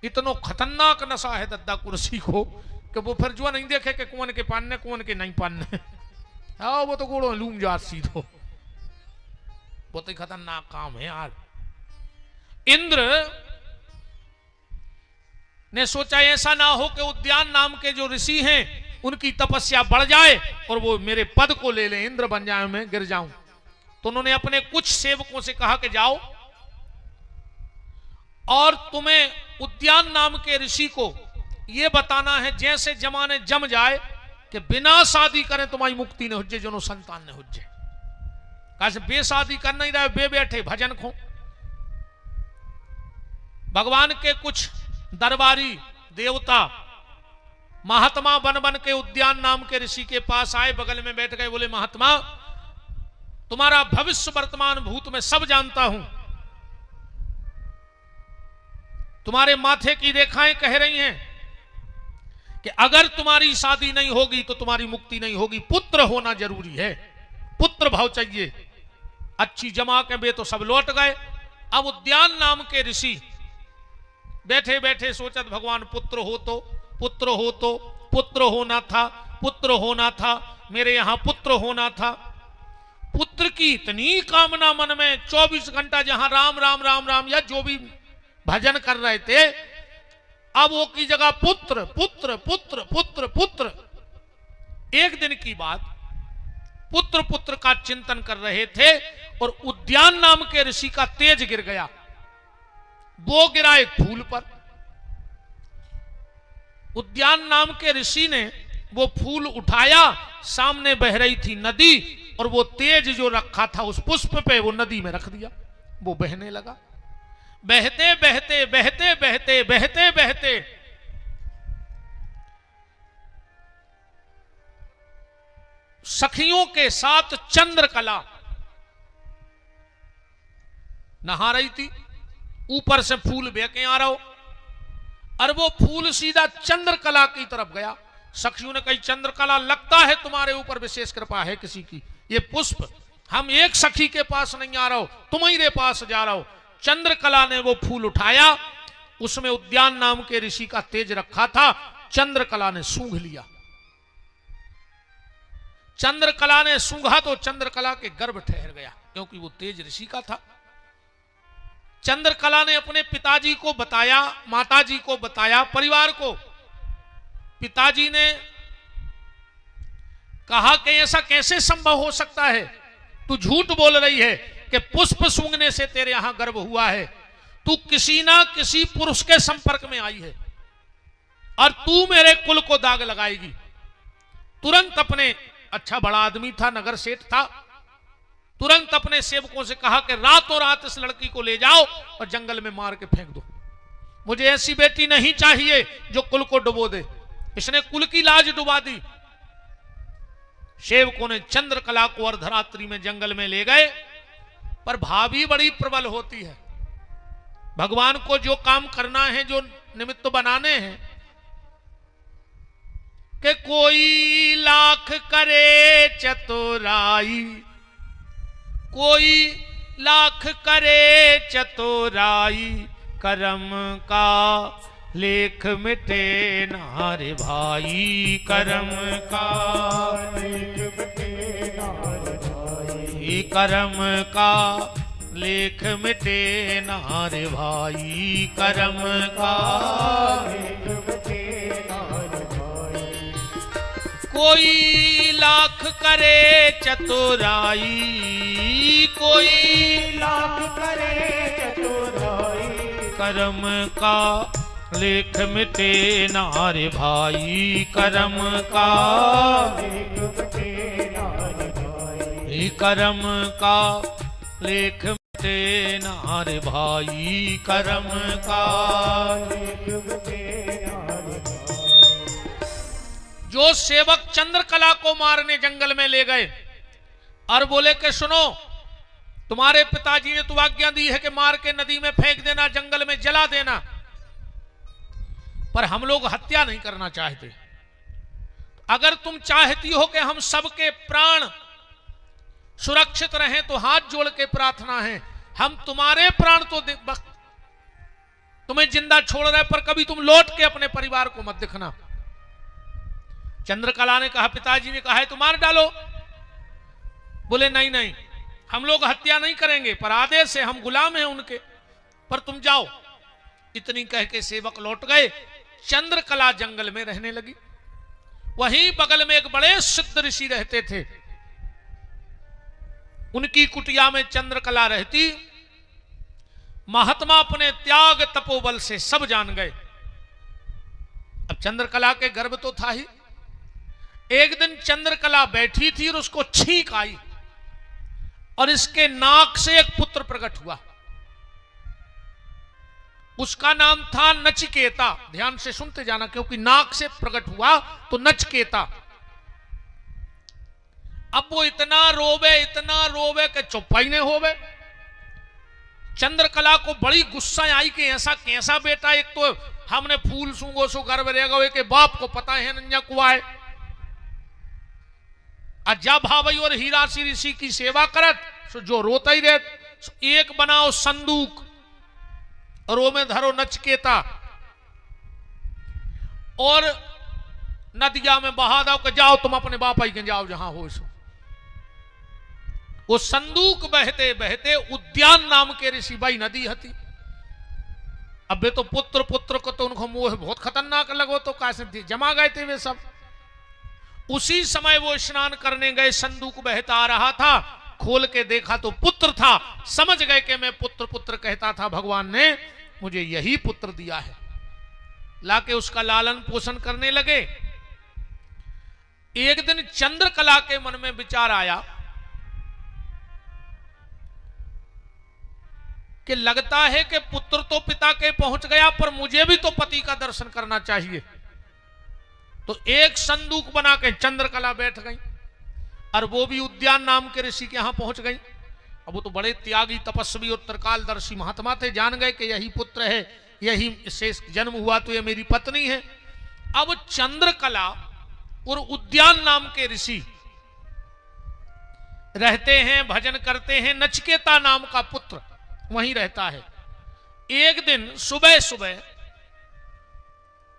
इतनो खतरनाक नशा है दद्दा कुर्सी को कि वो फिर जो नहीं देखे कि कौन के पानने कौन के नहीं पानने। हाँ वो तो गोड़ो लूम जात सीधो, वो तो खतरनाक काम है यार। इंद्र ने सोचा ऐसा ना हो कि उद्यान नाम के जो ऋषि हैं उनकी तपस्या बढ़ जाए और वो मेरे पद को ले लें, इंद्र बन जाए, मैं गिर जाऊं। तो उन्होंने अपने कुछ सेवकों से कहा कि जाओ और तुम्हें उद्यान नाम के ऋषि को यह बताना है जैसे जमाने जम जाए कि बिना शादी करें तुम्हारी मुक्ति न हो जाए, जो संतान न हो जाए। कैसे बेशादी कर नहीं रहे, बे बैठे भजन खो। भगवान के कुछ दरबारी देवता महात्मा बन बन के उद्यान नाम के ऋषि के पास आए, बगल में बैठ गए, बोले महात्मा तुम्हारा भविष्य वर्तमान भूत में सब जानता हूं, तुम्हारे माथे की रेखाएं कह रही हैं कि अगर तुम्हारी शादी नहीं होगी तो तुम्हारी मुक्ति नहीं होगी, पुत्र होना जरूरी है, पुत्र भाव चाहिए। अच्छी जमा के बे तो सब लौट गए। अब उद्यान नाम के ऋषि बैठे बैठे सोचत भगवान पुत्र हो तो, पुत्र हो तो, पुत्र होना था, पुत्र होना था, मेरे यहां पुत्र होना था। पुत्र की इतनी कामना मन में, 24 घंटा जहां राम राम राम राम या जो भी भजन कर रहे थे, अब वो की जगह पुत्र पुत्र पुत्र पुत्र पुत्र। एक दिन की बात, पुत्र पुत्र का चिंतन कर रहे थे और उद्यान नाम के ऋषि का तेज गिर गया। वो गिरा एक फूल पर। उद्यान नाम के ऋषि ने वो फूल उठाया, सामने बह रही थी नदी, और वो तेज जो रखा था उस पुष्प पे वो नदी में रख दिया। वो बहने लगा। बहते बहते बहते बहते बहते बहते सखियों के साथ चंद्रकला नहा रही थी। ऊपर से फूल बह के आ रहा हो और वो फूल सीधा चंद्रकला की तरफ गया। सखियों ने कही चंद्रकला लगता है तुम्हारे ऊपर विशेष कृपा है किसी की, ये पुष्प हम एक सखी के पास नहीं आ रहा हो, तुम्हारे पास जा रहा हो। चंद्रकला ने वो फूल उठाया, उसमें उद्यान नाम के ऋषि का तेज रखा था, चंद्रकला ने सूंघ लिया। चंद्रकला ने सूंघा तो चंद्रकला के गर्भ ठहर गया, क्योंकि वो तेज ऋषि का था। चंद्रकला ने अपने पिताजी को बताया, माताजी को बताया, परिवार को। पिताजी ने कहा कि ऐसा कैसे संभव हो सकता है, तू झूठ बोल रही है कि पुष्प सूंघने से तेरे यहां गर्भ हुआ है, तू किसी ना किसी पुरुष के संपर्क में आई है और तू मेरे कुल को दाग लगाएगी। तुरंत अपने, अच्छा बड़ा आदमी था, नगर सेठ था, तुरंत अपने सेवकों से कहा कि रातों रात इस लड़की को ले जाओ और जंगल में मार के फेंक दो। मुझे ऐसी बेटी नहीं चाहिए जो कुल को डुबो दे। इसने कुल की लाज डुबा दी। सेवकों ने चंद्रकला को अर्धरात्रि में जंगल में ले गए, पर भाभी बड़ी प्रबल होती है। भगवान को जो काम करना है, जो निमित्त बनाने हैं, कि कोई लाख करे चतुराई, कोई लाख करे चतुराई, करम का लेख मिटे ना रे भाई, करम का लेख मिटे ना रे भाई, करम का लेख मिटे ना रे भाई, करम का लेख मिटे ना रे भाई। कोई लाख करे चतुराई, कोई लाख करे चतुराई, करम का लेख मिटे ना रे भाई, करम का लेख मिटे ना रे भाई, करम का लेख मिटे ना रे भाई, करम का लेख मिटे ना रे भाई। जो सेवक चंद्रकला को मारने जंगल में ले गए और बोले कि सुनो, तुम्हारे पिताजी ने तो आज्ञा दी है कि मार के नदी में फेंक देना, जंगल में जला देना, पर हम लोग हत्या नहीं करना चाहते। अगर तुम चाहती हो कि हम सबके प्राण सुरक्षित रहें तो हाथ जोड़ के प्रार्थना है, हम तुम्हारे प्राण तो तुम्हें जिंदा छोड़ रहे, पर कभी तुम लौट के अपने परिवार को मत दिखना। चंद्रकला ने कहा, पिताजी ने कहा है तो मार डालो। बोले नहीं नहीं, हम लोग हत्या नहीं करेंगे, पर आदेश है, हम गुलाम हैं उनके, पर तुम जाओ। इतनी कह के सेवक लौट गए। चंद्रकला जंगल में रहने लगी। वहीं बगल में एक बड़े सिद्ध ऋषि रहते थे, उनकी कुटिया में चंद्रकला रहती। महात्मा अपने त्याग तपोबल से सब जान गए। अब चंद्रकला के गर्भ तो था ही। एक दिन चंद्रकला बैठी थी और उसको छींक आई और इसके नाक से एक पुत्र प्रकट हुआ। उसका नाम था नचिकेता। ध्यान से सुनते जाना, क्योंकि नाक से प्रकट हुआ तो नचिकेता। अब वो इतना रोवे कि चुप्पाई नहीं होवे। चंद्रकला को बड़ी गुस्सा आई कि ऐसा कैसा बेटा, एक तो हमने फूल सूंगो सो गर्भ रहेगा, के बाप को पता है नन्या कुआ है, अजा भावई और हीरा सी ऋषि की सेवा करत, सो जो रोता ही रहत। एक बनाओ संदूक और वो में धरो नचिकेता और नदिया में बहा दो कि जाओ तुम अपने बाप आई के जाओ जहां हो। सो वो संदूक बहते बहते उद्यान नाम के ऋषि भाई नदी हती। अब वे तो पुत्र पुत्र को तो उनको मोह बहुत खतरनाक लगो, तो कैसे जमा गए थे वे सब। उसी समय वो स्नान करने गए, संदूक बहता आ रहा था, खोल के देखा तो पुत्र था। समझ गए कि मैं पुत्र पुत्र कहता था, भगवान ने मुझे यही पुत्र दिया है। लाके उसका लालन पोषण करने लगे। एक दिन चंद्रकला के मन में विचार आया कि लगता है कि पुत्र तो पिता के पहुंच गया, पर मुझे भी तो पति का दर्शन करना चाहिए। तो एक संदूक बना के चंद्रकला बैठ गई और वो भी उद्यान नाम के ऋषि के यहां पहुंच गई। अब वो तो बड़े त्यागी तपस्वी और त्रिकालदर्शी महात्मा थे, जान गए कि यही पुत्र है, यही शेष जन्म हुआ तो ये मेरी पत्नी है। अब चंद्रकला और उद्यान नाम के ऋषि रहते हैं, भजन करते हैं। नचिकेता नाम का पुत्र वहीं रहता है। एक दिन सुबह सुबह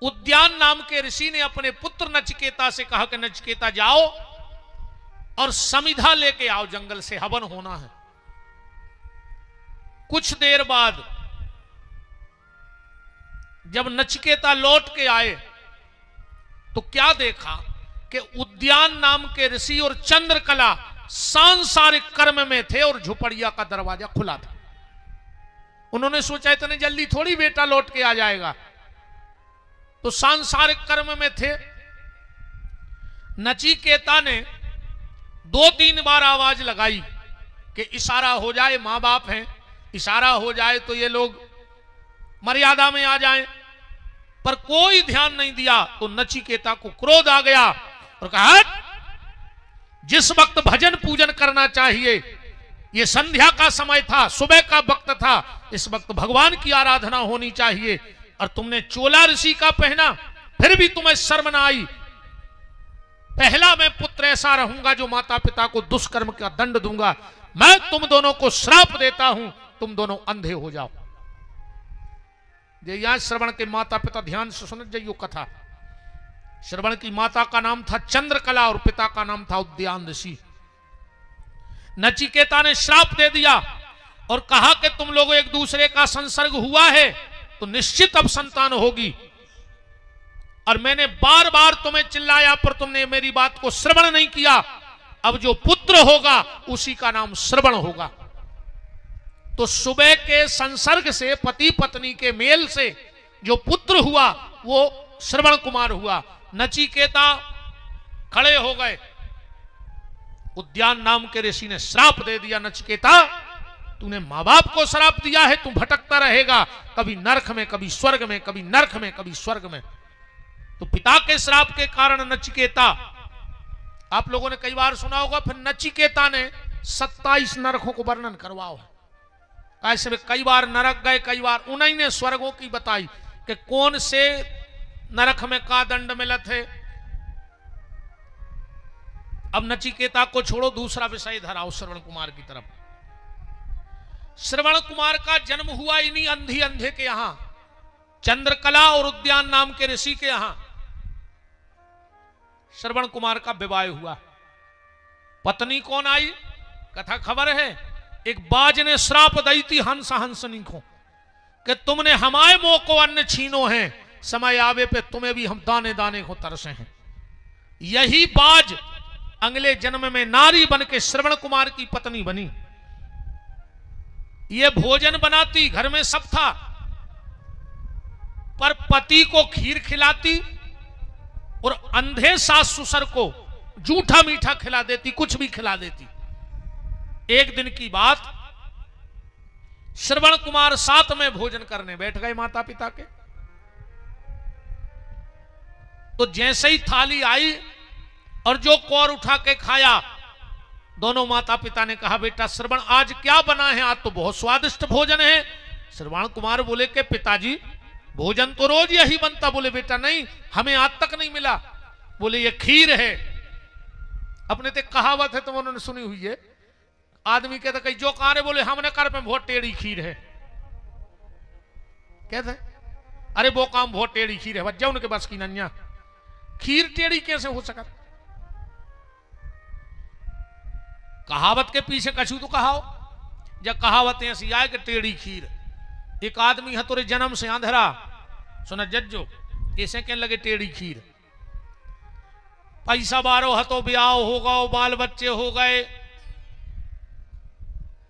उद्यान नाम के ऋषि ने अपने पुत्र नचिकेता से कहा कि नचिकेता जाओ और समिधा लेके आओ, जंगल से हवन होना है। कुछ देर बाद जब नचिकेता लौट के आए तो क्या देखा कि उद्यान नाम के ऋषि और चंद्रकला सांसारिक कर्म में थे और झुपड़िया का दरवाजा खुला था। उन्होंने सोचा इतने जल्दी थोड़ी बेटा लौट के आ जाएगा, तो सांसारिक कर्म में थे। नचिकेता ने 2-3 बार आवाज लगाई कि इशारा हो जाए, मां बाप हैं, इशारा हो जाए तो ये लोग मर्यादा में आ जाएं, पर कोई ध्यान नहीं दिया। तो नचिकेता को क्रोध आ गया और कहा, जिस वक्त भजन पूजन करना चाहिए, ये संध्या का समय था, सुबह का वक्त था, इस वक्त भगवान की आराधना होनी चाहिए, और तुमने चोला ऋषि का पहना, फिर भी तुम्हें शर्म ना आई। पहला मैं पुत्र ऐसा रहूंगा जो माता पिता को दुष्कर्म का दंड दूंगा। मैं तुम दोनों को श्राप देता हूं, तुम दोनों अंधे हो जाओ। यहां श्रवण के माता पिता ध्यान से सुन जाइयो कथा। श्रवण की माता का नाम था चंद्रकला और पिता का नाम था उद्यान ऋषि। नचिकेता ने श्राप दे दिया और कहा कि तुम लोगों एक दूसरे का संसर्ग हुआ है तो निश्चित अब संतान होगी, और मैंने बार बार तुम्हें चिल्लाया पर तुमने मेरी बात को श्रवण नहीं किया। अब जो पुत्र होगा उसी का नाम श्रवण होगा। तो सुबह के संसर्ग से, पति पत्नी के मेल से जो पुत्र हुआ वो श्रवण कुमार हुआ। नचिकेता खड़े हो गए। उद्यान नाम के ऋषि ने श्राप दे दिया, नचिकेता तूने मां बाप को श्राप दिया है, तू भटकता रहेगा, कभी नरक में, कभी स्वर्ग में, कभी नरक में, कभी स्वर्ग में। तो पिता के श्राप के कारण नचिकेता, आप लोगों ने कई बार सुना होगा, फिर नचिकेता ने 27 नरकों को वर्णन करवाओ है। ऐसे में कई बार नरक गए, कई बार उन्हीं ने स्वर्गों की बताई कि कौन से नरक में का दंड मिलत है। अब नचिकेता को छोड़ो, दूसरा विषय धराओ श्रवण कुमार की तरफ। श्रवण कुमार का जन्म हुआ इन्हीं अंधे के यहां। चंद्रकला और उद्यान नाम के ऋषि के यहां श्रवण कुमार का विवाह हुआ। पत्नी कौन आई, कथा खबर है। एक बाज ने श्राप दी थी हंस हंसनी को कि तुमने हमारे मोह को अन्न छीनो है, समय आवे पे तुम्हें भी हम दाने दाने को तरसे हैं। यही बाज अगले जन्म में नारी बन के श्रवण कुमार की पत्नी बनी। ये भोजन बनाती, घर में सब था, पर पति को खीर खिलाती और अंधे सास ससुर को जूठा मीठा खिला देती, कुछ भी खिला देती। एक दिन की बात, श्रवण कुमार साथ में भोजन करने बैठ गए माता पिता के। तो जैसे ही थाली आई और जो कौर उठा के खाया, दोनों माता पिता ने कहा बेटा श्रवण आज क्या बना है, आज तो बहुत स्वादिष्ट भोजन है। श्रवण कुमार बोले कि पिताजी भोजन तो रोज यही बनता। बोले बेटा नहीं, हमें आज तक नहीं मिला। बोले ये खीर है। अपने ते कहावत है, तो उन्होंने सुनी हुई है, आदमी कहते कहीं जो कहा रहे, बोले हमने कर पे बहुत टेढ़ी खीर है। कहते अरे वो काम बहुत टेढ़ी खीर है, बच्चा उनके बस की नन्या, खीर टेढ़ी कैसे हो सका। कहावत के पीछे कछू तो कहाओ, जब कहावतें ऐसी आए कि टेढ़ी खीर। एक आदमी है तोरे जन्म से अंधेरा, सुना जज्जो कैसे कहने लगे टेढ़ी खीर। पैसा बारो हतो, ब्याह होगा, बाल बच्चे हो गए,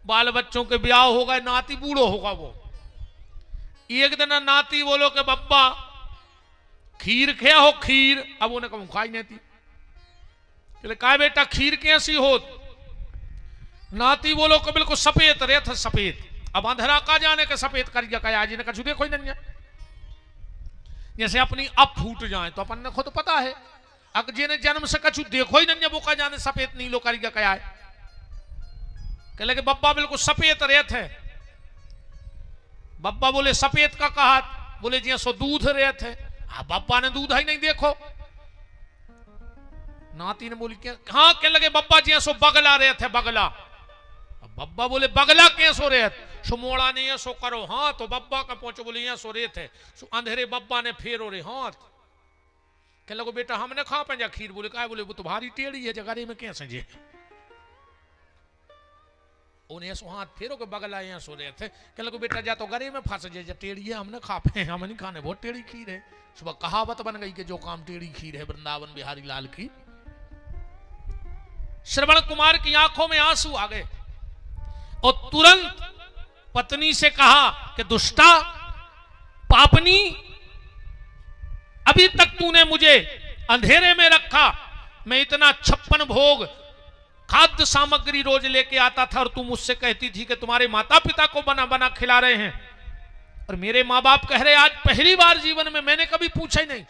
बाल बच्चों के ब्याह हो गए, नाती बूढ़ो होगा। वो एक दिन नाती बोलो कि बब्बा खीर खे हो खीर। अब उन्हें कहूं खाई नहीं थी। कहा बेटा खीर कैसी हो। नाती बोलो कि बिल्कुल सफेद रेत है, सफेद। अब अंधेरा का जाने के सफेद करिया कहा जी ने कछु देखो ही नहीं। जैसे अपनी अब फूट जाए तो अपन ने खुद पता है, अगर जिन्हें जन्म से कछु देखो ही नहीं वो का जाने सफेद नीलो करिया कहा है। कह लगे बब्बा बिल्कुल सफेद रेत है। बब्बा बोले सफेद का कहा, बोले जी सो दूध रेत है। हाँ बब्बा ने दूध ही नहीं देखो। नाती ने बोली हाँ, कह लगे बब्बा जी सो बगला रेत है, बगला। बब्बा बोले बगला कैसो रेत, सो मोड़ा नहीं है सो करो हाँ। तो बब्बा का पहुंचो, बोले यहाँ सो रेत है। सो अंधेरे बब्बा ने फेरो रे हाथ। कह लगो बेटा हमने खा पे जा खीर। बोले कहा, बोले वो तो भारी टेढ़ी है, जगह में कैसे जे। उन्हें सो हाथ फेरो के बगला यहाँ सो रेत है। कह लगो बेटा जा तो गरे में फंस जे, टेढ़ी है हमने खा पे, हम नहीं खाने, बहुत टेढ़ी खीर है। सुबह कहावत बन गई कि जो काम टेढ़ी खीर है वृंदावन बिहारी लाल की। श्रवण कुमार की आंखों में आंसू आ गए और तुरंत पत्नी से कहा कि दुष्टा पापनी, अभी तक तूने मुझे अंधेरे में रखा। मैं इतना 56 भोग खाद्य सामग्री रोज लेके आता था और तू मुझसे कहती थी कि तुम्हारे माता पिता को बना बना खिला रहे हैं, और मेरे माँ बाप कह रहे आज पहली बार जीवन में मैंने कभी पूछा ही नहीं।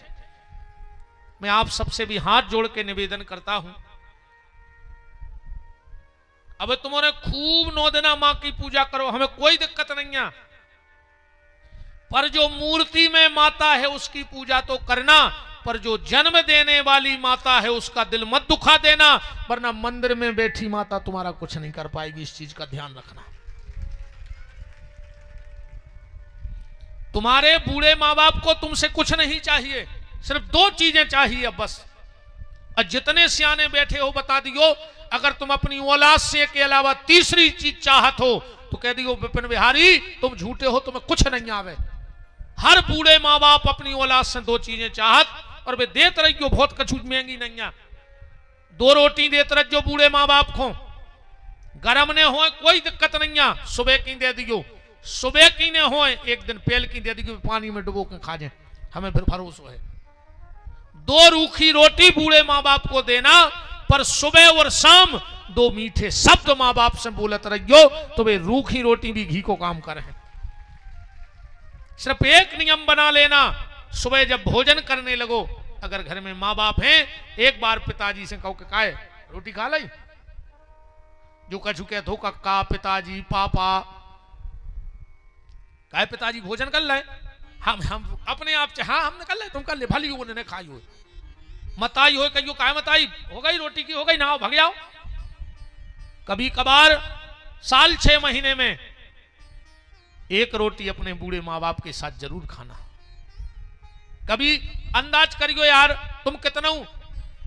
मैं आप सबसे भी हाथ जोड़ के निवेदन करता हूं, अब तुम्हारे खूब 9 दिन मां की पूजा करो, हमें कोई दिक्कत नहीं है, पर जो मूर्ति में माता है उसकी पूजा तो करना, पर जो जन्म देने वाली माता है उसका दिल मत दुखा देना, वरना मंदिर में बैठी माता तुम्हारा कुछ नहीं कर पाएगी। इस चीज का ध्यान रखना। तुम्हारे बूढ़े माँ बाप को तुमसे कुछ नहीं चाहिए, सिर्फ 2 चीजें चाहिए बस। और जितने सियाने बैठे हो बता दियो, अगर तुम अपनी औलाद से के अलावा तीसरी चीज चाहत हो तो कह दियो विपिन बिहारी तुम झूठे हो, तुम्हें कुछ नहीं आवे। हर बूढ़े माँ बाप अपनी औलाद से 2 चीजें चाहत, और वे देते रहियो, बहुत कछु महंगी नहीं है। 2 रोटी देते रहियो बूढ़े माँ बाप को, गरम ने हो कोई दिक्कत नहीं है, सुबह की दे दियो, सुबह की ने हो एक दिन पहल की दे दियो, पानी में डुबो के खा जाए, हमें फिर भरोसा है। 2 रूखी रोटी बूढ़े माँ बाप को देना, पर सुबह और शाम 2 मीठे शब्द माँ बाप से बोलत रहियो, तो वे रूखी रोटी भी घी को काम करे। सिर्फ एक नियम बना लेना, सुबह जब भोजन करने लगो, अगर घर में माँ बाप हैं, एक बार पिताजी से कहो कि काहे रोटी खा लाई, जो कछु कह धो का पिताजी पापा काहे पिताजी भोजन कर ले, हम अपने आप से हाँ हमने कर ले, तुम कर ले, भली उन्होंने खाई हो, मताई हो कहियो काहे मताई हो गई, रोटी की हो गई, नहाओ भग जाओ। कभी कभार साल 6 महीने में 1 रोटी अपने बूढ़े माँ बाप के साथ जरूर खाना। कभी अंदाज करियो यार, तुम कितना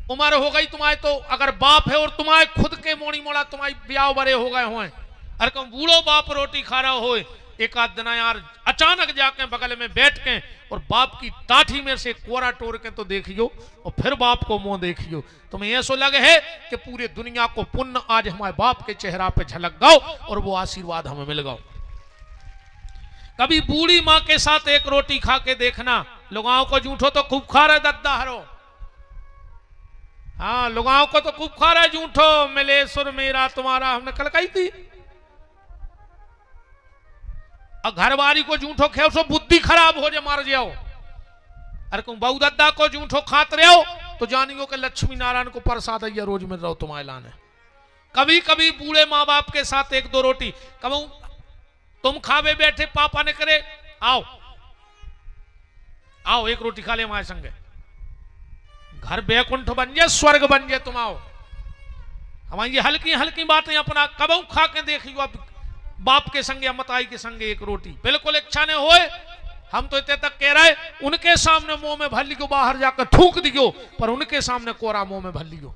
उम्र हो गई तुम्हारे, तो अगर बाप है और तुम्हारे खुद के मोड़ी मोड़ा तुम्हारी ब्याह बड़े हो गए हो, अरे कम बूढ़ो बाप रोटी खा रहा हो, एक आध दिन यार अचानक जाके बगल में बैठ के और बाप की टाठी में से कोरा टोर के तो देखियो और फिर बाप को मुंह देखियो, तुम्हें ऐसा लगे है कि पूरे दुनिया को पुण्य आज हमारे बाप के चेहरा पे झलक गओ और वो आशीर्वाद हमें मिल गओ। कभी बूढ़ी माँ के साथ एक रोटी खा के देखना, लुगाओं को जूठो तो खूब खा रहे दद्दा हरो, हाँ लुगाओं को तो खूब खा रहे जूठो, मिले सुर मेरा तुम्हारा, हमने कल कही थी। और घरवारी को जूठो खेल सो बुद्धि खराब हो जाए, मार जाओ। अरे तुम बहु दद्दा को जूठो खात रहे हो तो जानियो कि लक्ष्मी नारायण को प्रसाद या रोज मिल रहा हो तुम्हारे लाने। कभी कभी बूढ़े माँ बाप के साथ एक दो रोटी, कब तुम खावे बैठे पापा ने करे आओ आओ एक रोटी खा ले हमारे संगे, घर बैकुंठ बन जाए, स्वर्ग बन जाए, तुम आओ। हमारी ये हल्की हल्की बातें अपना कब खा के देखियो, अब बाप के संगे अमताई के संगे एक रोटी बिल्कुल इच्छा ने होए, हम तो इतने तक कह रहे उनके सामने मुंह में भर लियो, बाहर जाकर थूक दियो, पर उनके सामने कोरा मुंह में भर लियो,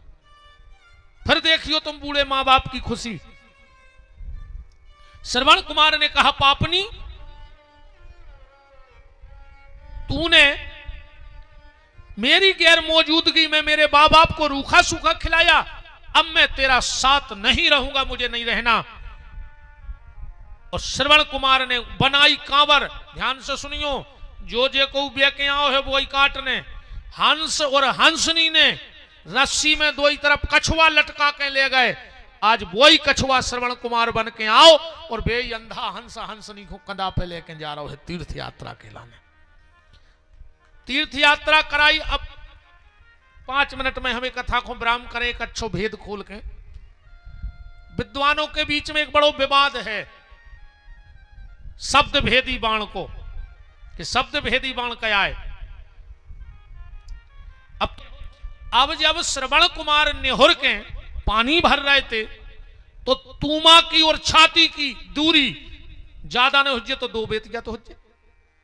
फिर देखियो तुम बूढ़े मां बाप की खुशी। श्रवण कुमार ने कहा, पापनी तूने मेरी गैर मौजूदगी में मेरे बाप बाप को रूखा सूखा खिलाया, अब मैं तेरा साथ नहीं रहूंगा, मुझे नहीं रहना। और श्रवण कुमार ने बनाई कांवर, ध्यान से सुनियो, जो जे को बेके आओ है वही काटने। हंस और हंसनी ने रस्सी में दो ही तरफ कछुआ लटका के ले गए, आज वही कछुआ श्रवण कुमार बन के आओ और बे अंधा हंस हंसनी को कंधा पे लेके जा रहा है तीर्थ यात्रा के लाने। तीर्थ यात्रा कराई। अब 5 मिनट में हमें कथा को विराम करें, एक अच्छो भेद खोल के। विद्वानों के बीच में एक बड़ो विवाद है शब्द भेदी बाण को, कि शब्द भेदी बाण क्या है। अब जब श्रवण कुमार निहुर के पानी भर रहे थे तो तूमा की और छाती की दूरी ज्यादा न हो तो 2 बेतिया तो हो जाए,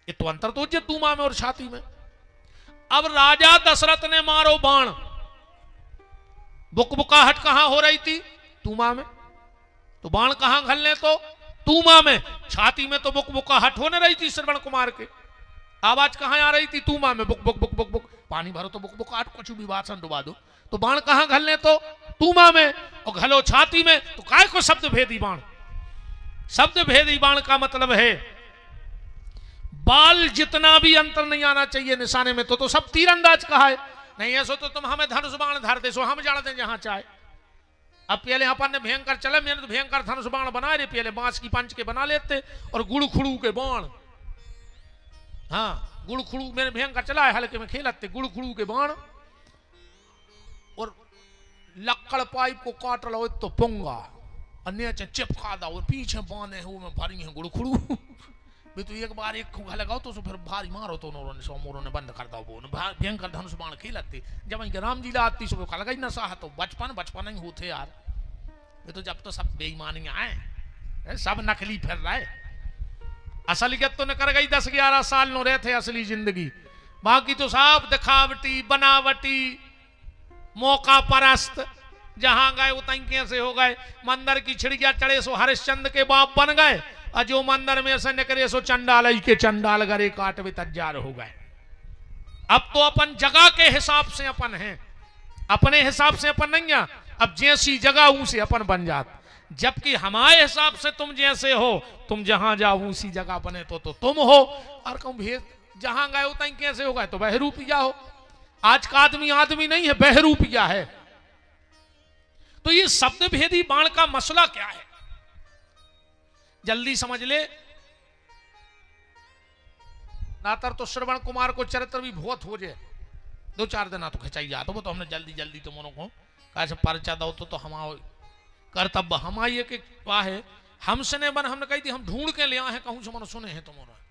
ये तो अंतर तो हो जाए तूमा में और छाती में। अब राजा दशरथ ने मारो बाण, बुकबुकाहट कहां हो रही थी? तूमा में। तो बाण कहां घलने? तो तूमा में। छाती में तो बुकबुकाहट होने रही थी श्रवण कुमार के, आवाज कहां आ रही थी? तूमा में। Book book book book book, पानी भरो तो बुकबुकाहट, कुछ भी भाषण डुबा दो। तो बाण कहां घलने? तो तूमा में। और घलो छाती में, तो काय को शब्द भेदी बाण? शब्द भेदी बाण का मतलब है बाल जितना भी अंतर नहीं आना चाहिए निशाने में, तो सब तीरंदाज कहा है। नहीं ऐसो तो तुम हमें धनुष बाण धर दे, सो हम जानते हैं जहां चाहे। अब पहले अपन ने भयंकर चले, मैंने तो भयंकर धनुष बाण बना रहे, पहले बांस की पंच के बना लेते और गुड़खुड़ू के बाण, हाँ गुड़खुड़ू मैंने भयंकर चला है, हल्के में खेलते गुड़खुड़ू के बाण। और लक्कड़ पाइप को काट लो तो पुंगा, अन्य चिपका दो, पीछे बांधे हुए भरी है गुड़खुड़ू। भी तो एक बार एक खुगा लगाओ तो फिर भारी मारो तो सोमोरों ने बंद कर दो, वो भयंकर धनुष बाण खेलते। जब वहीं राम जी आती सो लगा ही नशा है, तो बचपन ही होते यार। ये तो जब तो सब बेईमानी आए, सब नकली फिर रहे, असलियत तो न कर गई 10-11 साल नो रहे थे असली जिंदगी। बाकी तो सब दिखावटी बनावटी मौका परस्त, जहां गए उतई कैसे हो गए। मंदिर की छिड़िया चढ़े सो हरिश्चंद्र के बाप बन गए, और जो मंदिर में से निकले सो चंडाल के चंडाल गरे काट भी तैयार हो गए। अब तो अपन जगह के हिसाब से अपन हैं, अपने हिसाब से अपन नहीं है। अब जैसी जगह उसे अपन बन जात, जबकि हमारे हिसाब से तुम जैसे हो, तुम जहां जाओ उसी जगह बने तो तुम हो। और कहूं भेद जहां गए उतई कैसे हो गए, तो बहरूपिया हो। आज का आदमी आदमी नहीं है, बहरूपिया है। तो ये शब्द भेदी बाण का मसला क्या है, जल्दी समझ ले। नातर तो श्रवण कुमार को चरित्र भी बहुत हो जाए, 2-4 दिन तो खिंचाई जाता, वो तो हमने जल्दी जल्दी तो मनो को कैसे पर्चा दो तो हमारा कर्तव्य हमारी के है। हमसे ने बन हमने कही थी हम ढूंढ के ले आए हैं, कहूं से मनो सुने हैं तुमने।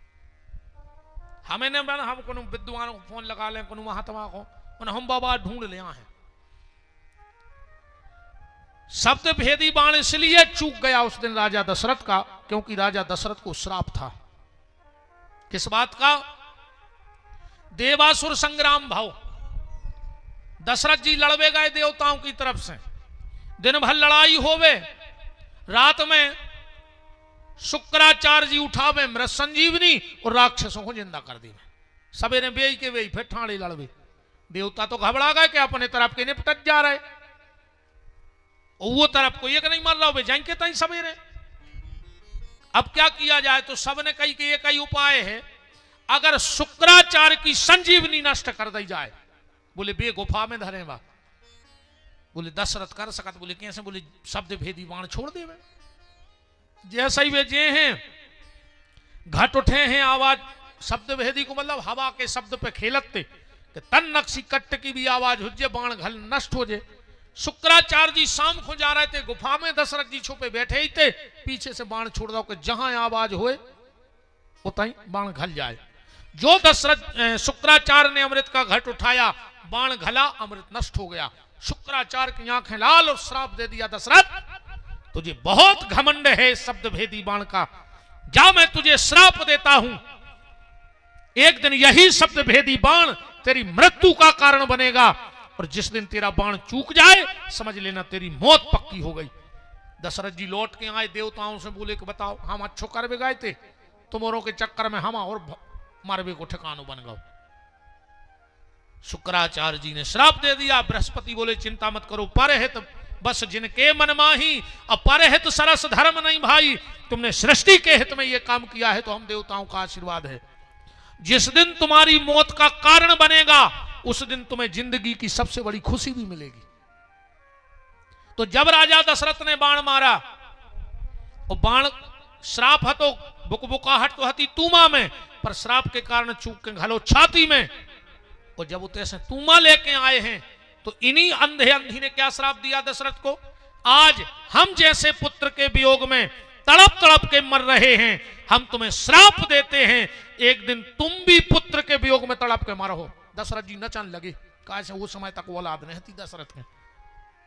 हमें ने बन हम को विद्वानों को फोन लगा लें, को महात्मा को हम बाबा ढूंढ ले आए हैं। शब्द भेदी बाण इसलिए चूक गया उस दिन राजा दशरथ का, क्योंकि राजा दशरथ को श्राप था। किस बात का? देवासुर संग्राम भाव। दशरथ जी लड़वे गए देवताओं की तरफ से, दिन भर लड़ाई होवे, रात में शुक्राचार्य जी उठावे मृत संजीवनी और राक्षसों को जिंदा कर दी। सवेरे बेई के बेई फिर ठाणे लड़वे। देवता तो घबरा गए कि अपने तरफ के निपटत जा रहे, वो तरफ को एक नहीं मर रहा हो जाएंगे तई सवेरे। अब क्या किया जाए, तो सबने कही कि एक ही उपाय है, अगर शुक्राचार्य की संजीवनी नष्ट कर दी जाए। बोले बे गुफा में धरे बा। बोले दशरथ कर सकत। बोले कैसे? बोले शब्द भेदी बाण छोड़ दे। जैसे ही वे जे हैं घट उठे हैं, आवाज शब्द भेदी को मतलब हवा के शब्द पे खेलते कि तन नक्शी कट्ट की भी आवाज हो जाए, बाण घल नष्ट हो जाए। शुक्राचार्य जी शाम को जा रहे थे गुफा में, दशरथ जी छुपे बैठे ही थे, पीछे से बाण छोड़ दो कि जहां आवाज होए उतहीं बाण घल जाए। जो दशरथ शुक्राचार्य ने अमृत का घट उठाया, बाण घला, अमृत नष्ट हो गया। शुक्राचार्य की आंखें लाल और श्राप दे दिया, दशरथ तुझे बहुत घमंड है शब्द भेदी बाण का, जा मैं तुझे श्राप देता हूं, एक दिन यही शब्द भेदी बाण तेरी मृत्यु का कारण बनेगा, और जिस दिन तेरा बाण चूक जाए समझ लेना तेरी मौत पक्की हो गई। दशरथ जी लौट के आए, देवताओं से बोले कि बताओ हम अच्छो करवे गए थे, तुम्हारों के चक्कर में हम और मारवे को ठिकानो बन गए। शुक्राचार्य जी ने श्राप दे दिया। बृहस्पति बोले चिंता मत करो, परहित बस जिनके मन माही, अब परहित सरस धर्म नहीं भाई, तुमने सृष्टि के हित में यह काम किया है तो हम देवताओं का आशीर्वाद है। जिस दिन तुम्हारी मौत का कारण बनेगा उस दिन तुम्हें जिंदगी की सबसे बड़ी खुशी भी मिलेगी। तो जब राजा दशरथ ने बाण मारा, और बाण श्राप है तो बुकबुकाहट तो हती तूमा में, पर श्राप के कारण चूक के घलो छाती में, और जब उतरे से तूमा लेके आए हैं तो इन्हीं अंधे अंधी ने क्या श्राप दिया दशरथ को, आज हम जैसे पुत्र के वियोग में तड़प तड़प के मर रहे हैं, हम तुम्हें श्राप देते हैं, एक दिन तुम भी पुत्र के वियोग में तड़प के मरो। दशरथ जी नचन लगे, कहा से वो समय तक औलाद नहीं थी दशरथ के।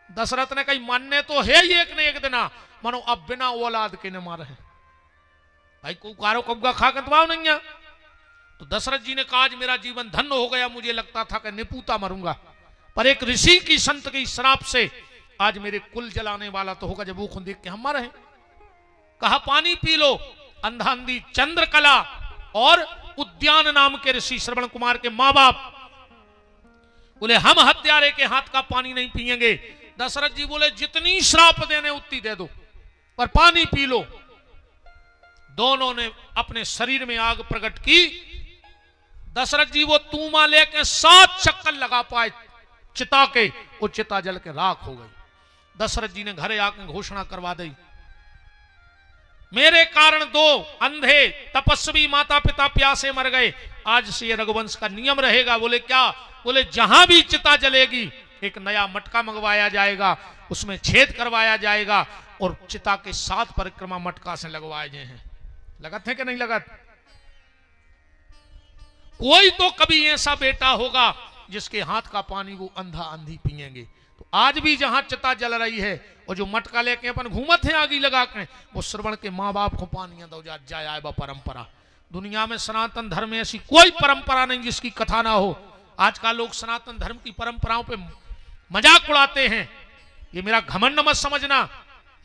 दशरथ ने कही मानने तो है ही एक ने एक दिन, मानो अब बिना औलाद के न मारे हैं भाई, को कारो कब्गा खा कतवाओ नहीं है। तो दशरथ जी ने कहा आज मेरा जीवन धन्य हो गया, मुझे लगता था कि निपुता मरूंगा, पर एक ऋषि की संत की श्राप से आज मेरे कुल जलाने वाला तो होगा जब वो खुद देख के हम मरे। कहा पानी पी लो। अंधा अंधी चंद्रकला और उद्यान नाम के ऋषि श्रवण कुमार के मां बाप बोले हम हत्यारे के हाथ का पानी नहीं पिएंगे। दशरथ जी बोले जितनी श्राप देने उतनी दे दो, पर पानी पी लो। दोनों ने अपने शरीर में आग प्रकट की। दशरथ जी वो तूमा लेके 7 चक्कर लगा पाए चिता के, वो चिता जल के राख हो गई। दशरथ जी ने घरे आकर घोषणा करवा दी, मेरे कारण 2 अंधे तपस्वी माता पिता प्यासे मर गए, आज से ये रघुवंश का नियम रहेगा। बोले क्या? बोले जहां भी चिता जलेगी एक नया मटका मंगवाया जाएगा, उसमें छेद करवाया जाएगा, और चिता के 7 परिक्रमा मटका से लगवाए गए हैं। लगत है कि नहीं लगत? कोई तो कभी ऐसा बेटा होगा जिसके हाथ का पानी वो अंधा अंधी पिएंगे। तो आज भी जहां चिता जल रही है और जो मटका लेके अपन घूमत है आगी लगा के, वो श्रवण के माँ बाप को पानी दो जाए परंपरा। दुनिया में सनातन धर्म में ऐसी कोई परंपरा नहीं जिसकी कथा ना हो। आज का लोग सनातन धर्म की परंपराओं पे मजाक उड़ाते हैं, ये मेरा घमंड मत समझना,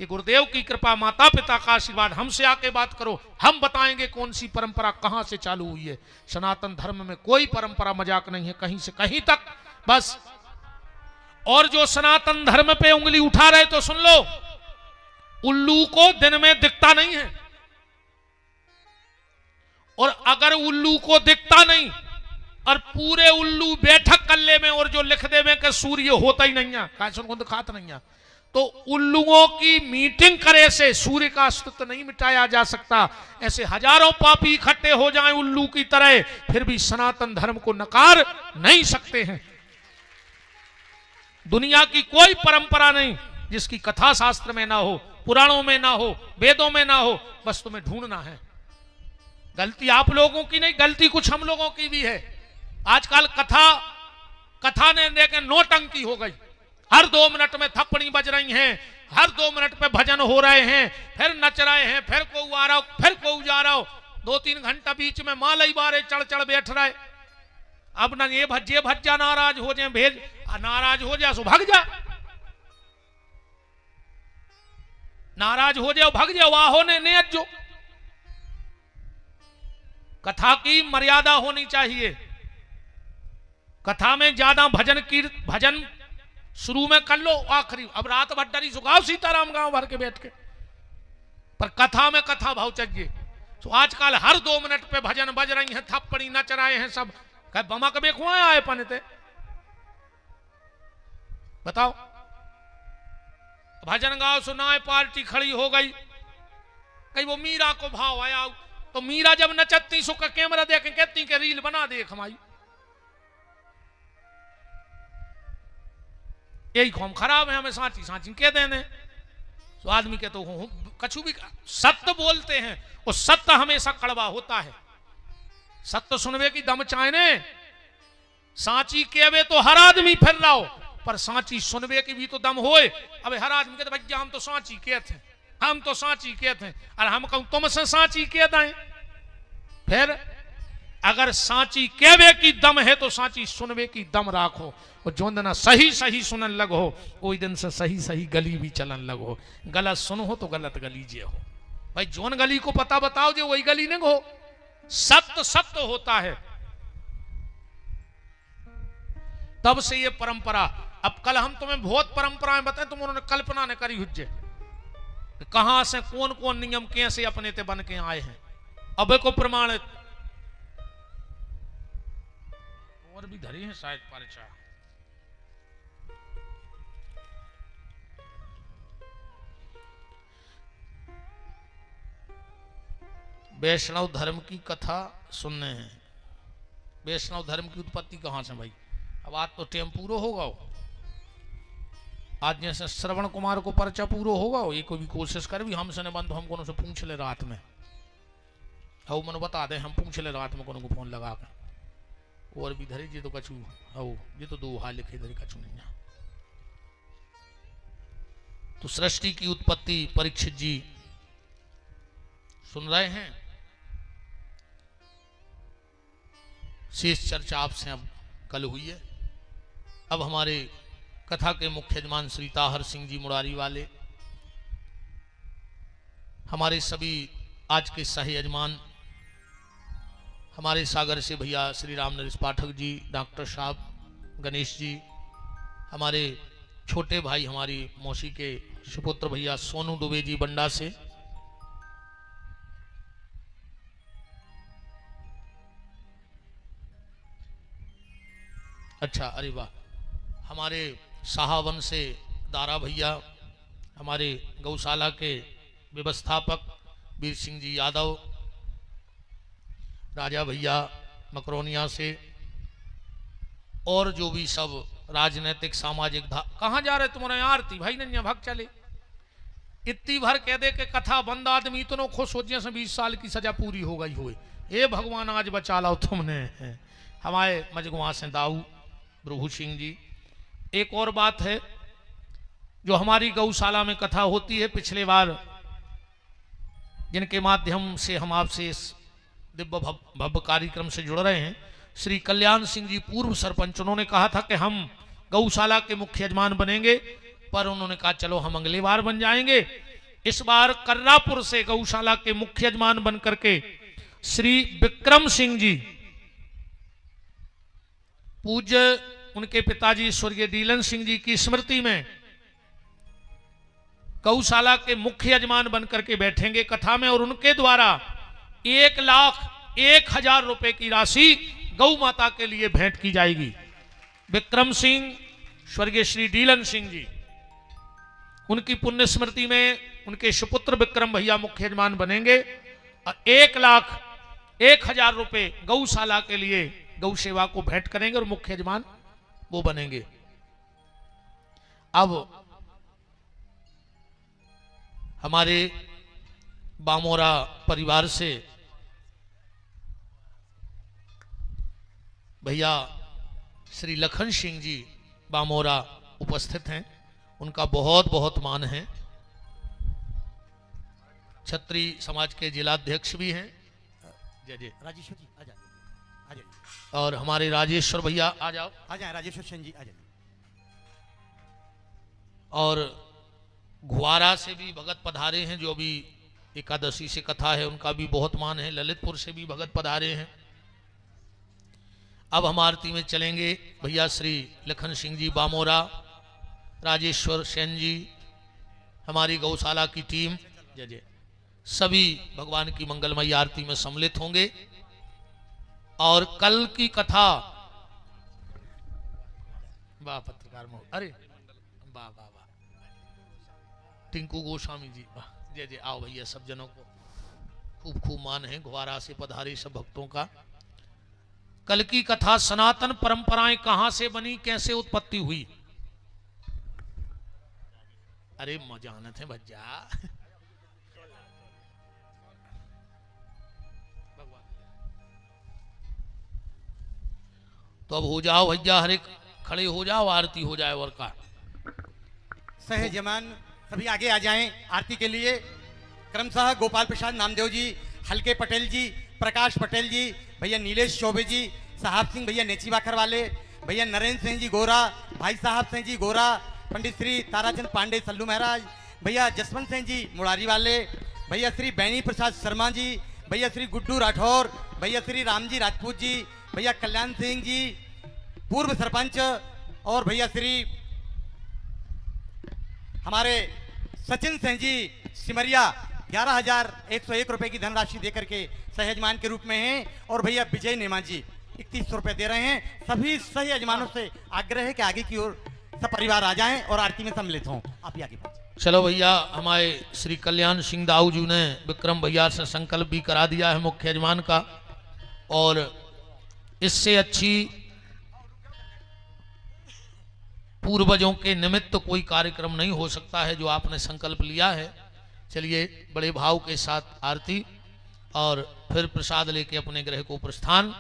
ये गुरुदेव की कृपा, माता पिता का आशीर्वाद। हमसे आके बात करो, हम बताएंगे कौन सी परंपरा कहां से चालू हुई है। सनातन धर्म में कोई परंपरा मजाक नहीं है, कहीं से कहीं तक बस। और जो सनातन धर्म पे उंगली उठा रहे तो सुन लो, उल्लू को दिन में दिखता नहीं है, और अगर उल्लू को दिखता नहीं और पूरे उल्लू बैठक कल्ले में और जो लिख देवे कि सूर्य होता ही नहीं है, कहा सुन को खाता नहीं है, तो उल्लुओं की मीटिंग करे से सूर्य का अस्तित्व नहीं मिटाया जा सकता। ऐसे हजारों पापी इकट्ठे हो जाएं उल्लू की तरह, फिर भी सनातन धर्म को नकार नहीं सकते हैं। दुनिया की कोई परंपरा नहीं जिसकी कथा शास्त्र में ना हो, पुराणों में ना हो, वेदों में ना हो, बस तुम्हें ढूंढना है। गलती आप लोगों की नहीं, गलती कुछ हम लोगों की भी है। आजकल कथा ने देखे नौटंकी हो गई, हर 2 मिनट में थप्पड़ी बज रही हैं, हर 2 मिनट पे भजन हो रहे हैं, फिर नच रहे हैं, फिर को आ रहा हो, फिर को जा रहा हो, 2-3 घंटा बीच में मालई बारे चढ़ चढ़ बैठ रहे। अब ना ये भज्जे भज्जा नाराज हो जाए, भेज नाराज हो जाए सो भाग जा, नाराज हो जाओ भाग जाओ, वाहो ने अज्जो। कथा की मर्यादा होनी चाहिए। कथा में ज्यादा भजन शुरू में कर लो, आखिरी अब रात भर डरी सुखाओ सीताराम गांव भर के बैठ के, पर कथा में कथा भाव चाहिए। तो आजकल हर 2 मिनट पे भजन बज रही हैं, थप्पड़ी नच रहे हैं सब, कह बमा कभी खुआए आए पनते बताओ। भजन गाओ सुनाए, पार्टी खड़ी हो गई, कहीं वो मीरा को भाव आया, तो मीरा जब नचती सो का कैमरा देख कहती के रील बना देख हमारी, यही कौम खराब है, हमें सांची सांची कह देने। तो आदमी के तो कछु भी सत्य बोलते हैं, और सत्य हमेशा कड़वा होता है। सत्य सुनवे की दम चाहने, सांची कहवे तो हर आदमी फिर रहा हो, पर सांची सुनवे की भी तो दम होए। अब हर आदमी कहते भैया हम तो सांची कहते हैं, हम तो सांची कहते हैं, और हम कहूं तुमसे सांची कह दें। फिर अगर सांची कहवे की दम है तो सांची सुनवे की दम राखो, और जो दिन सही सही सुनन लगो कोई दिन से सही सही गली भी चलन लगो। गलत सुनो तो गलत गली जे हो भाई, जोन गली को पता बताओ जो वही गली नहीं हो। सत्य सत्य होता है, तब से ये परंपरा। अब कल हम तुम्हें बहुत परंपराएं बताएं, तुम उन्होंने कल्पना ने करी हुज्जे, कहां से कौन कौन नियम कैसे अपने ते बन के आए हैं। अब को प्रमाणित और भी धरी है शायद पर्चा। वैष्णव धर्म की कथा सुनने हैं। वैष्णव धर्म की उत्पत्ति कहां से भाई? अब आज तो टेम पूरा होगा, आज जैसे श्रवण कुमार को पर्चा पूरा होगा, ये कोई भी कोशिश करे भी हमसे न बंद, हम कोनो से पूछ ले रात में, हो मनो बता दे, हम पूछ ले रात में कोनो को फोन लगा कर। और भी धरी जी तो कछु हो, ये तो 2 हाल लिखे धरी कछु नहीं है। तो सृष्टि की उत्पत्ति परीक्षित जी सुन रहे हैं। शेष चर्चा आपसे अब कल हुई है। अब हमारे कथा के मुख्य यजमान श्री ताहर सिंह जी मुरारी वाले, हमारे सभी आज के सह यजमान, हमारे सागर से भैया श्री राम नरेश पाठक जी, डॉक्टर साहब, गणेश जी, हमारे छोटे भाई हमारी मौसी के सुपुत्र भैया सोनू दुबे जी बंडा से, अच्छा अरे वाह, हमारे साहावन से दारा भैया, हमारे गौशाला के व्यवस्थापक वीर सिंह जी यादव, राजा भैया मकरोनिया से, और जो भी सब राजनीतिक सामाजिक कहाँ जा रहे तुम्हारे आरती भाई नन्या भाग चले। इतनी भर कह दे के कथा बंद, आदमी इतनो खुश हो जैसे 20 साल की सजा पूरी हो गई हुए। हे भगवान आज बचा लो तुमने। हमारे मजगुआ से दाऊ प्रभु सिंह जी। एक और बात है, जो हमारी गौशाला में कथा होती है, पिछले बार जिनके माध्यम से हम आपसे इस दिव्य भव्य कार्यक्रम से जुड़ रहे हैं, श्री कल्याण सिंह जी पूर्व सरपंच, उन्होंने कहा था कि हम गौशाला के मुख्य यजमान बनेंगे, पर उन्होंने कहा चलो हम अगली बार बन जाएंगे। इस बार कर्रापुर से गौशाला के मुख्य यजमान बन करके श्री विक्रम सिंह जी, पूज्य उनके पिताजी स्वर्गीय डीलन सिंह जी की स्मृति में गौशाला के मुख्य यजमान बनकर के बैठेंगे कथा में, और उनके द्वारा 1,01,000 रुपए की राशि गौ माता के लिए भेंट की जाएगी। विक्रम सिंह स्वर्गीय श्री डीलन सिंह जी, उनकी पुण्य स्मृति में उनके सुपुत्र विक्रम भैया मुख्य यजमान बनेंगे, और 1,01,000 रुपए गौशाला के लिए गौ सेवा को भेंट करेंगे, और मुख्य यजमान वो बनेंगे। अब हमारे बामोरा परिवार से भैया श्री लखन सिंह जी बामोरा उपस्थित हैं, उनका बहुत बहुत मान है। क्षत्रिय समाज के जिलाध्यक्ष भी हैं। जय जय राजेश्वर जी आ जाइए। और हमारे राजेश्वर भैया आ जाओ, आ जाए राजेश्वर सेन जी, आ जाए। और घुआरा से भी भगत पधारे हैं, जो अभी एकादशी से कथा है उनका भी बहुत मान है। ललितपुर से भी भगत पधारे हैं। अब हम आरती में चलेंगे। भैया श्री लखन सिंह जी बामोरा, राजेश्वर सेन जी, हमारी गौशाला की टीम, जय जय, सभी भगवान की मंगलमयी आरती में सम्मिलित होंगे। और कल की कथा, वाह पत्रकार मोह, अरे वाह वाह वाह, टिंकू गोस्वामी जी, वाह, जय जय। आओ भैया, सब जनों को खूब खूब मान है घुआरा से पधारे सब भक्तों का। कल की कथा, सनातन परंपराएं कहां से बनी, कैसे उत्पत्ति हुई। अरे मजानत है भज्जा, तो अब हो जाओ भैया, हरे खड़े हो जाओ, आरती हो जाए। और का सहजमान सभी आगे आ जाएं आरती के लिए। क्रमशः गोपाल प्रसाद नामदेव जी, हल्के पटेल जी, प्रकाश पटेल जी, भैया नीलेश चौबे जी, साहब सिंह भैया नेची बाखर वाले, भैया नरेंद्र सिंह जी गोरा, भाई साहब सिंह जी गोरा, पंडित श्री ताराचंद पांडे सल्लू महाराज, भैया जसवंत सिंह जी मुरारी वाले, भैया श्री बैनी प्रसाद शर्मा जी, भैया श्री गुड्डू राठौर, भैया श्री रामजी राजपूत जी, भैया कल्याण सिंह जी पूर्व सरपंच, और भैया श्री हमारे सचिन सिंह जी सिमरिया 11,101 रुपए की धनराशि देकर के सहयजमान के रूप में हैं। और भैया विजय नेमा जी 3100 रुपए दे रहे हैं। सभी सहयजमानों से आग्रह है कि आगे की ओर सब परिवार आ जाएं और आरती में सम्मिलित हों। आप ही आगे बढ़िए। चलो भैया, हमारे श्री कल्याण सिंह दाऊ जी ने विक्रम भैया से संकल्प भी करा दिया है मुख्य यजमान का, और इससे अच्छी पूर्वजों के निमित्त कोई कार्यक्रम नहीं हो सकता है जो आपने संकल्प लिया है। चलिए बड़े भाव के साथ आरती, और फिर प्रसाद लेके अपने गृह को प्रस्थान।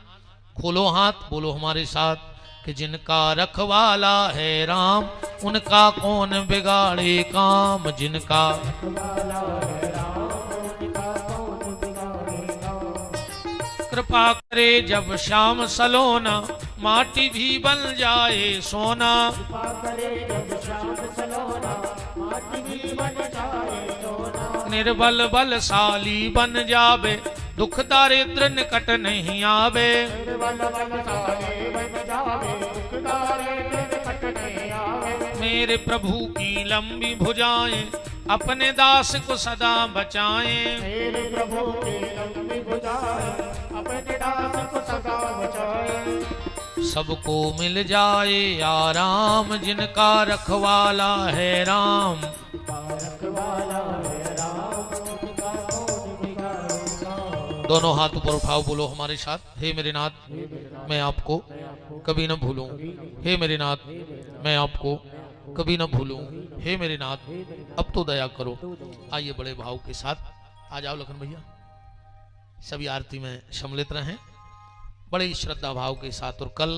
खोलो हाथ, बोलो हमारे साथ कि जिनका रखवाला है राम, उनका कौन बिगाड़े काम। जिनका रखवाला है राम, उनका कौन बिगाड़े काम। कृपा करे जब श्याम सलोना, माटी भी बन जाए सोना। कृपा करे जब श्याम सलोना, माटी भी बन जाए सोना। निर्बल बलशाली बन जावे, दुख दारिद्र निकट नहीं आवे। निर्बल बलशाली बन जावे, दुख दारिद्र निकट नहीं आवे। मेरे प्रभु की लंबी भुजाएं, अपने दास को सदा बचाएं। मेरे प्रभु की लंबी भुजाएं, अपने दास को सदा बचाएं। सबको मिल जाए आराम, जिनका रखवाला है राम। दोनों हाथ ऊपर उठाओ, बोलो हमारे साथ, हे मेरे नाथ मैं आपको कभी न भूलूं। हे मेरे नाथ मैं आपको कभी न भूलूं। हे मेरे नाथ अब तो दया करो। आइए बड़े भाव के साथ आ जाओ लखन भैया, सभी आरती में सम्मिलित रहें बड़े श्रद्धा भाव के साथ। और कल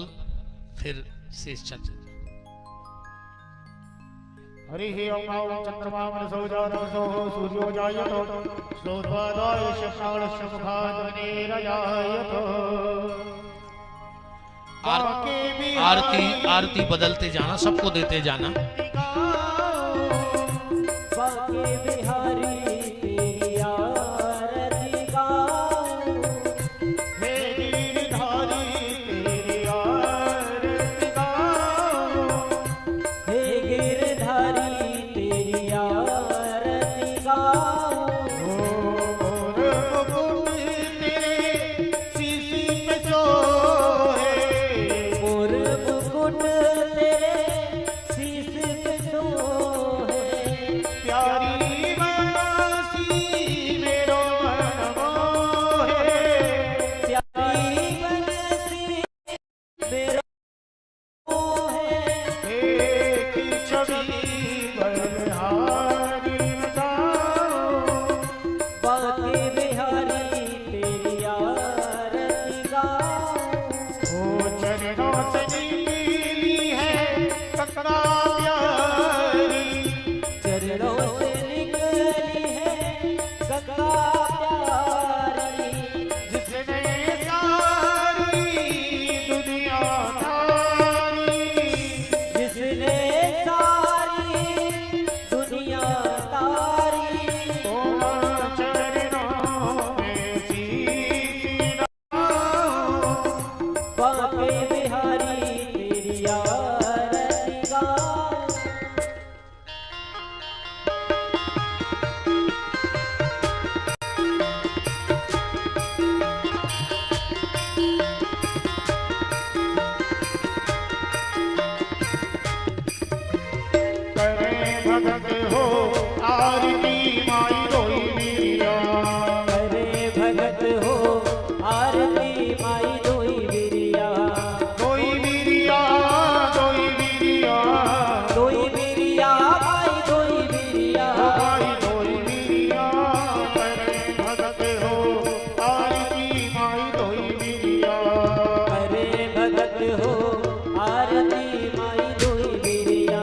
फिर शेष चर्चा। हरिः ओम चंद्रमा मनसो जातसो सूर्यो जायतो श्लोत्वादाय शशाणस्य मुखाद्वनेरयायतो। आरती आरती बदलते जाना, सबको देते जाना। बांके बिहारी तेरी आरती गाए। करे भगत हो आरती माई रोई बिरिया। करे भगत हो आरती माई दोई बिरिया। दोई बिरिया दोई बिरिया दोई बिरिया माई दोई बिरिया। माई दोई बिरिया। करे भगत हो आरती माई दोई बिरिया। करे भगत हो आरती माई दोई बिरिया।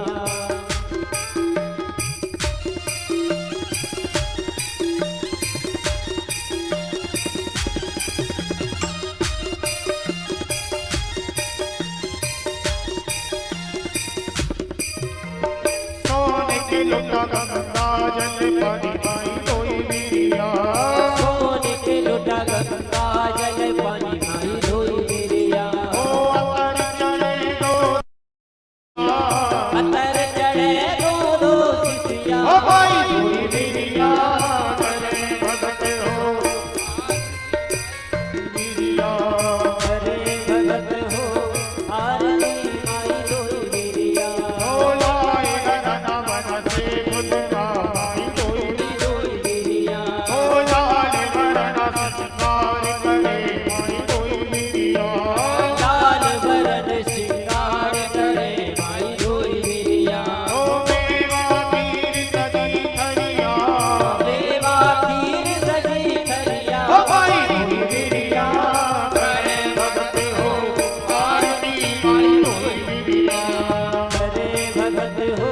सोने के लोटा गंगा जल पानी माई दोई बिरिया। सोने के लोटा गंगा जल पानी माई दोई बिरिया। ओ अतर चढ़े दो अतर चढ़े दो दो सिसिया। ओ भाई दोई बिरिया। करे भगत हो बिरिया। करे भगत हो आरती माई दोई बिरिया। ओ लाए गगन मन से बुलवा माई दोई बिरिया। दोई बिरिया। ओ लाल वरण संस्कार करे माई दोई बिरिया। लाल वरण श्रृंगार करे माई दोई बिरिया। ओ मेवा पीर सजी धरिया। देवा खीर सजी खरिया। ओ भाई दोई बिरिया। करे भगत हो आरती माई दोई बिरिया। करे भगत हो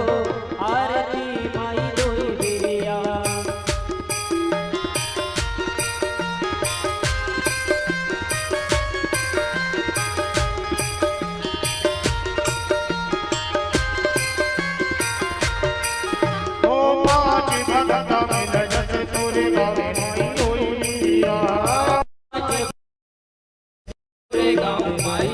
आरती माई दोई बिरिया। ओ पाँच भगत मिल जस तुर गावे माई दोई बिरिया। गाँव माई